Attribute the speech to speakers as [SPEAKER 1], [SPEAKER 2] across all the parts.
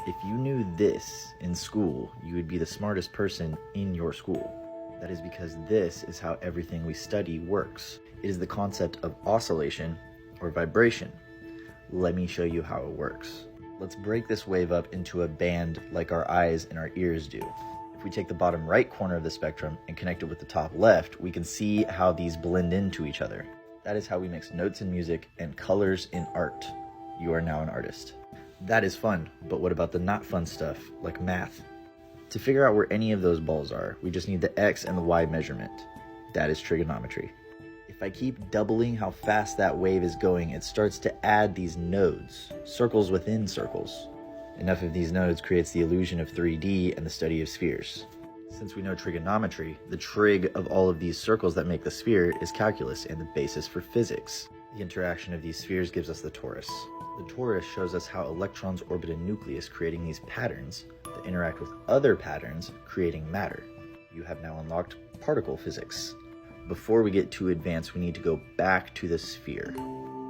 [SPEAKER 1] If you knew this in school, you would be the smartest person in your school. That is because this is how everything we study works. It is the concept of oscillation or vibration. Let me show you how it works. Let's break this wave up into a band like our eyes and our ears do. If we take the bottom right corner of the spectrum and connect it with the top left, we can see how these blend into each other. That is how we mix notes in music and colors in art. You are now an artist. That is fun, but what about the not fun stuff, like math? To figure out where any of those balls are, we just need the x and the y measurement. That is trigonometry. If I keep doubling how fast that wave is going, it starts to add these nodes, circles within circles. Enough of these nodes creates the illusion of 3D and the study of spheres. Since we know trigonometry, the trig of all of these circles that make the sphere is calculus and the basis for physics. The interaction of these spheres gives us the torus. The torus shows us how electrons orbit a nucleus, creating these patterns that interact with other patterns, creating matter. You have now unlocked particle physics. Before we get too advanced, we need to go back to the sphere,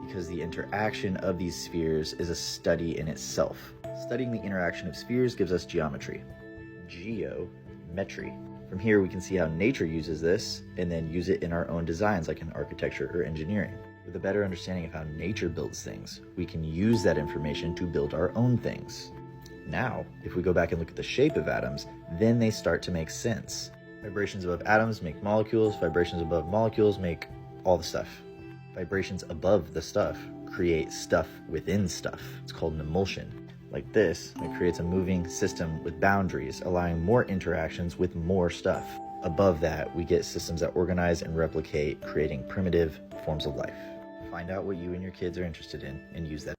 [SPEAKER 1] because the interaction of these spheres is a study in itself. Studying the interaction of spheres gives us geometry. Geometry. From here, we can see how nature uses this, and then use it in our own designs, like in architecture or engineering. With a better understanding of how nature builds things, we can use that information to build our own things. Now, if we go back and look at the shape of atoms, then they start to make sense. Vibrations above atoms make molecules, vibrations above molecules make all the stuff. Vibrations above the stuff create stuff within stuff. It's called an emulsion. Like this, it creates a moving system with boundaries, allowing more interactions with more stuff. Above that, we get systems that organize and replicate, creating primitive forms of life. Find out what you and your kids are interested in and use that.